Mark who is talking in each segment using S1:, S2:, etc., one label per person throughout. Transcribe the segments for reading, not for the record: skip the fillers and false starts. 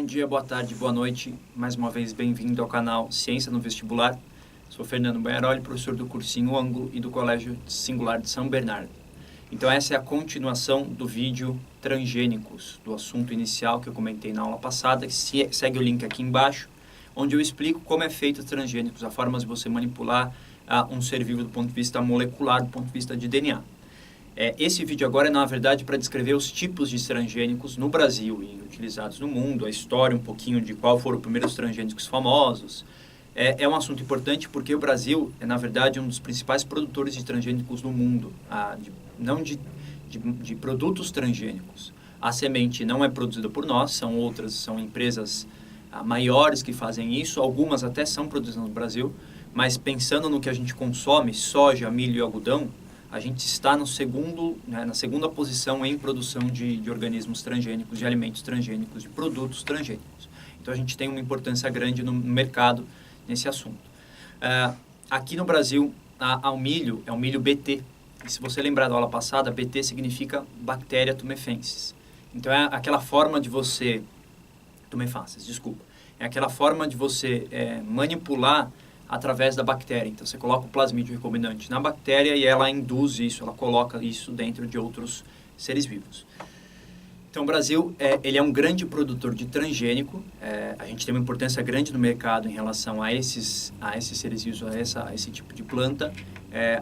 S1: dia, boa tarde, boa noite. Mais uma vez, bem-vindo ao canal Ciência no Vestibular. Sou Fernando Bairoli, professor do cursinho Ângulo e do Colégio Singular de São Bernardo. Então, essa é a continuação do vídeo transgênicos, do assunto inicial que eu comentei na aula passada. Segue o link aqui embaixo, onde eu explico como é feito os transgênicos, a forma de você manipular um ser vivo do ponto de vista molecular, do ponto de vista de DNA. Esse vídeo agora é, na verdade, para descrever os tipos de transgênicos no Brasil e utilizados no mundo, a história um pouquinho de qual foram os primeiros transgênicos famosos. É um assunto importante porque o Brasil é, na verdade, um dos principais produtores de transgênicos no mundo, não de produtos transgênicos. A semente não é produzida por nós, são empresas maiores que fazem isso, algumas até são produzidas no Brasil, mas pensando no que a gente consome, soja, milho e algodão, a gente está no na segunda posição em produção de organismos transgênicos, de alimentos transgênicos, de produtos transgênicos. Então, a gente tem uma importância grande no mercado nesse assunto. Aqui no Brasil, o milho é o milho BT. E se você lembrar da aula passada, BT significa Bacteria tumefensis. Então, é aquela forma de você... Tumefaces, desculpa. É aquela forma de você manipular através da bactéria. Então, você coloca o plasmídio recombinante na bactéria e ela induz isso, ela coloca isso dentro de outros seres vivos. Então, o Brasil ele é um grande produtor de transgênico. A gente tem uma importância grande no mercado em relação a esses seres vivos, a esse tipo de planta.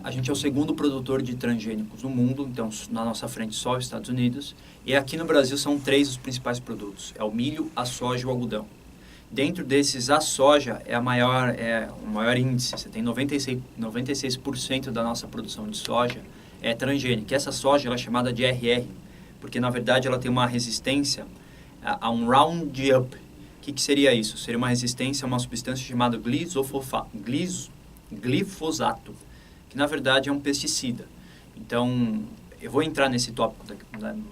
S1: A gente é o segundo produtor de transgênicos no mundo, então, na nossa frente só os Estados Unidos. E aqui no Brasil são 3 os principais produtos. É o milho, a soja e o algodão. Dentro desses, a soja é o maior índice. Você tem 96% da nossa produção de soja é transgênica. Essa soja ela é chamada de RR, porque na verdade ela tem uma resistência a um Roundup. O que seria isso? Seria uma resistência a uma substância chamada glifosato, que na verdade é um pesticida. Então, eu vou entrar nesse tópico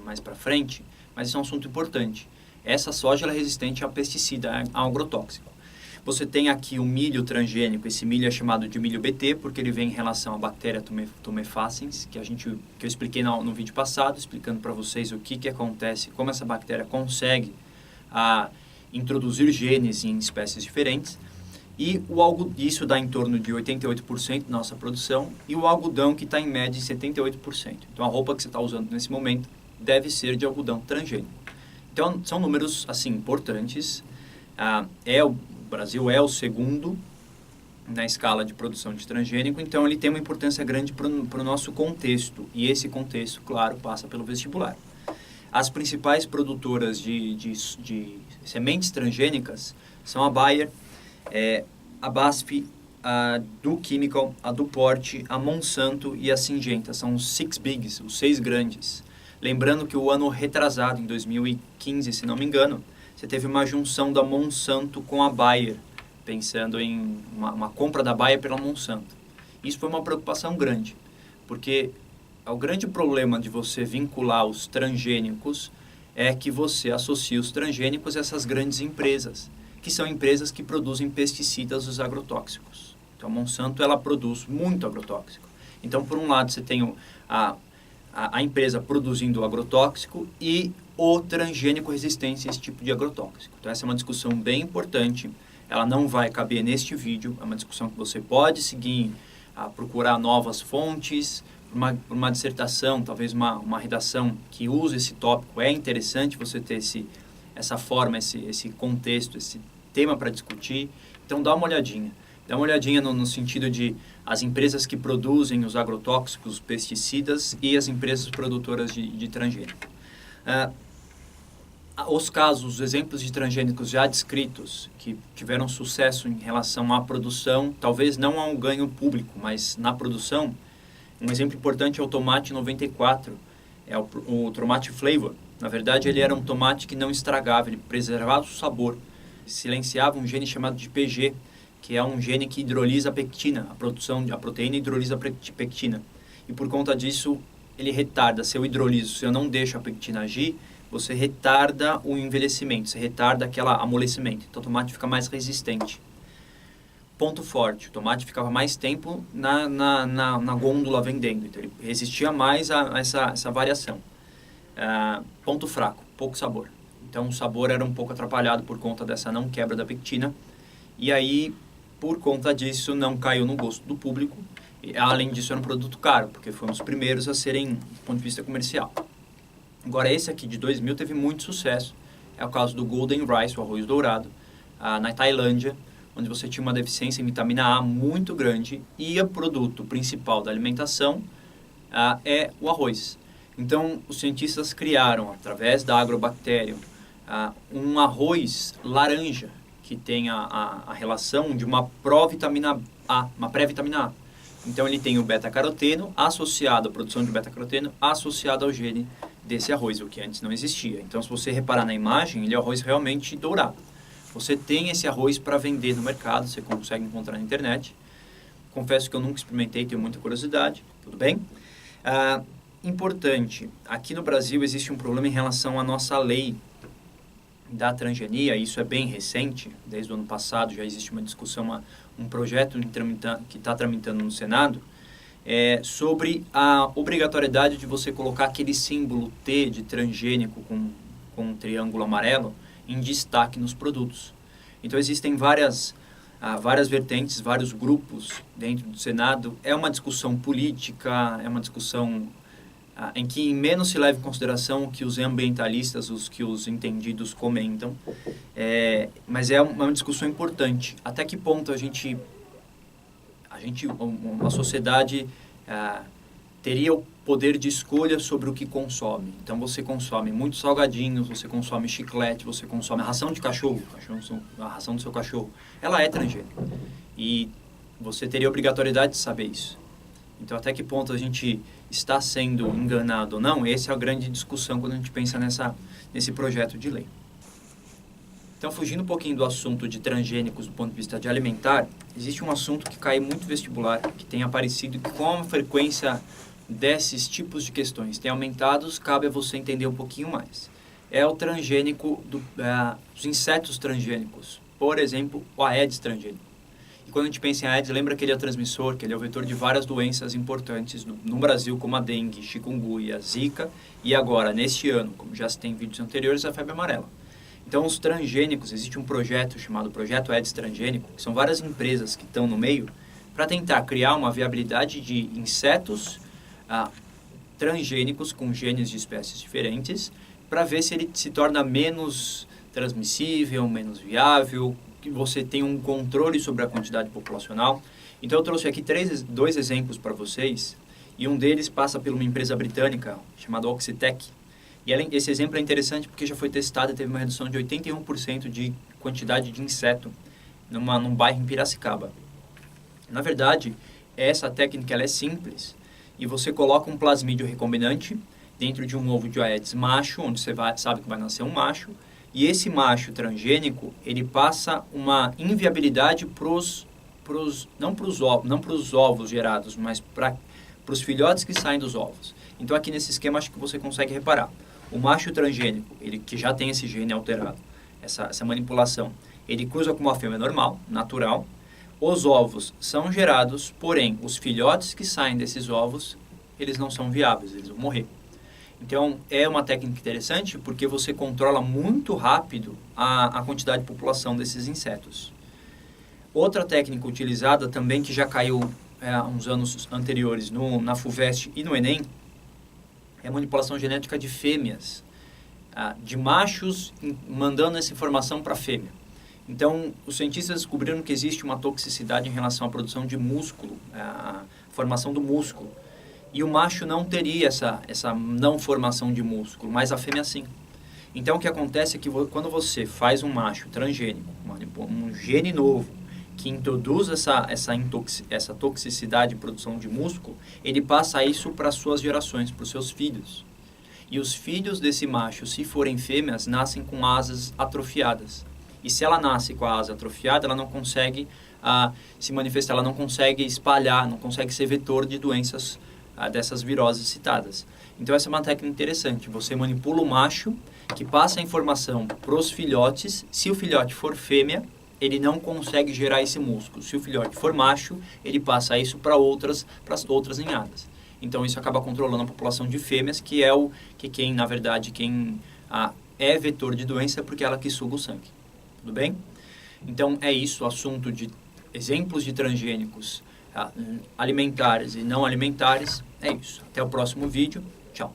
S1: mais para frente, mas isso é um assunto importante. Essa soja ela é resistente a pesticida, a agrotóxico. Você tem aqui o milho transgênico. Esse milho é chamado de milho BT, porque ele vem em relação à bactéria tumefacens, que eu expliquei no vídeo passado, explicando para vocês o que acontece, como essa bactéria consegue introduzir genes em espécies diferentes. E isso dá em torno de 88% da nossa produção, e o algodão que está em média em 78%. Então, a roupa que você está usando nesse momento deve ser de algodão transgênico. Então, são números, assim, importantes. O Brasil é o segundo na escala de produção de transgênico, então ele tem uma importância grande para o nosso contexto. E esse contexto, claro, passa pelo vestibular. As principais produtoras de sementes transgênicas são a Bayer, a BASF, a Do Chemical, a DuPont, a Monsanto e a Syngenta. São os 6 bigs, os 6 grandes. Lembrando que o ano retrasado, em 2015, se não me engano, você teve uma junção da Monsanto com a Bayer, pensando em uma compra da Bayer pela Monsanto. Isso foi uma preocupação grande, porque o grande problema de você vincular os transgênicos é que você associa os transgênicos a essas grandes empresas, que são empresas que produzem pesticidas, os agrotóxicos. Então, a Monsanto ela produz muito agrotóxico. Então, por um lado, você tem a empresa produzindo o agrotóxico e o transgênico resistente a esse tipo de agrotóxico. Então, essa é uma discussão bem importante. Ela não vai caber neste vídeo. É uma discussão que você pode seguir, procurar novas fontes, uma dissertação, talvez uma redação que use esse tópico. É interessante você ter essa forma, esse contexto, esse tema para discutir. Então, dá uma olhadinha. Dá uma olhadinha no sentido de as empresas que produzem os agrotóxicos, os pesticidas e as empresas produtoras de transgênico. Os exemplos de transgênicos já descritos, que tiveram sucesso em relação à produção, talvez não a um ganho público, mas na produção, um exemplo importante é o tomate 94, é o tomate flavor. Na verdade, ele era um tomate que não estragava, ele preservava o sabor, silenciava um gene chamado de PG, que é um gene que hidrolisa a pectina, a proteína hidrolisa a pectina. E por conta disso, ele retarda. Se eu hidroliso, se eu não deixo a pectina agir, você retarda o envelhecimento, você retarda aquele amolecimento. Então, o tomate fica mais resistente. Ponto forte, o tomate ficava mais tempo na gôndola vendendo, então ele resistia mais a essa variação. Ponto fraco, pouco sabor. Então, o sabor era um pouco atrapalhado por conta dessa não quebra da pectina. E aí, por conta disso, não caiu no gosto do público. E, além disso, era um produto caro, porque foi um dos primeiros a serem, do ponto de vista comercial. Agora, esse aqui de 2000 teve muito sucesso. É o caso do Golden Rice, o arroz dourado, na Tailândia, onde você tinha uma deficiência em vitamina A muito grande e o produto principal da alimentação é o arroz. Então, os cientistas criaram, através da agrobactéria, um arroz laranja, que tem a relação de uma provitamina A, uma pré-vitamina A. Então, ele tem o beta-caroteno associado à produção de beta-caroteno, associado ao gene desse arroz, o que antes não existia. Então, se você reparar na imagem, ele é arroz realmente dourado. Você tem esse arroz para vender no mercado, você consegue encontrar na internet. Confesso que eu nunca experimentei, tenho muita curiosidade, tudo bem? Importante, aqui no Brasil existe um problema em relação à nossa lei da transgenia, isso é bem recente, desde o ano passado já existe uma discussão, um projeto que está tramitando no Senado, sobre a obrigatoriedade de você colocar aquele símbolo T de transgênico com um triângulo amarelo em destaque nos produtos. Então existem várias vertentes, vários grupos dentro do Senado. É uma discussão política, é uma discussão em que menos se leva em consideração o que os ambientalistas, os entendidos comentam, mas é uma discussão importante. Até que ponto uma sociedade teria o poder de escolha sobre o que consome. Então você consome muitos salgadinhos, você consome chiclete, você consome a ração de cachorro, a ração do seu cachorro, ela é transgênica. E você teria a obrigatoriedade de saber isso. Então, até que ponto a gente está sendo enganado ou não, essa é a grande discussão quando a gente pensa nesse projeto de lei. Então, fugindo um pouquinho do assunto de transgênicos do ponto de vista de alimentar, existe um assunto que cai muito vestibular, que tem aparecido, que com a frequência desses tipos de questões tem aumentado, cabe a você entender um pouquinho mais. É o transgênico, dos insetos transgênicos, por exemplo, o Aedes transgênico. E quando a gente pensa em Aedes, lembra que ele é o transmissor, que ele é o vetor de várias doenças importantes no Brasil, como a dengue, chikungunya, zika, e agora, neste ano, como já se tem em vídeos anteriores, a febre amarela. Então, os transgênicos, existe um projeto chamado Projeto Aedes Transgênico, que são várias empresas que estão no meio, para tentar criar uma viabilidade de insetos transgênicos com genes de espécies diferentes, para ver se ele se torna menos transmissível, menos viável, que você tem um controle sobre a quantidade populacional. Então, eu trouxe aqui dois exemplos para vocês, e um deles passa por uma empresa britânica chamada Oxitec. E esse exemplo é interessante porque já foi testado e teve uma redução de 81% de quantidade de inseto num bairro em Piracicaba. Na verdade, essa técnica ela é simples, e você coloca um plasmídio recombinante dentro de um ovo de Aedes macho, onde você sabe que vai nascer um macho, e esse macho transgênico, ele passa uma inviabilidade não para os ovos gerados, mas para os filhotes que saem dos ovos. Então, aqui nesse esquema, acho que você consegue reparar. O macho transgênico, ele que já tem esse gene alterado, essa manipulação, ele cruza com uma fêmea normal, natural. Os ovos são gerados, porém, os filhotes que saem desses ovos, eles não são viáveis, eles vão morrer. Então, é uma técnica interessante porque você controla muito rápido a quantidade de população desses insetos. Outra técnica utilizada também, que já caiu uns anos anteriores na FUVEST e no Enem, é a manipulação genética de fêmeas, de machos mandando essa informação para a fêmea. Então, os cientistas descobriram que existe uma toxicidade em relação à produção de músculo, a formação do músculo. E o macho não teria essa não formação de músculo, mas a fêmea sim. Então, o que acontece é que quando você faz um macho transgênico, um gene novo, que introduz essa toxicidade de produção de músculo, ele passa isso para as suas gerações, para os seus filhos. E os filhos desse macho, se forem fêmeas, nascem com asas atrofiadas. E se ela nasce com a asa atrofiada, ela não consegue se manifestar, ela não consegue espalhar, não consegue ser vetor de doenças dessas viroses citadas. Então, essa é uma técnica interessante. Você manipula o macho, que passa a informação para os filhotes. Se o filhote for fêmea, ele não consegue gerar esse músculo. Se o filhote for macho, ele passa isso para as outras ninhadas. Então, isso acaba controlando a população de fêmeas, que é quem é vetor de doença porque é ela que suga o sangue. Tudo bem? Então, é isso, o assunto de exemplos de transgênicos alimentares e não alimentares. É isso. Até o próximo vídeo. Tchau.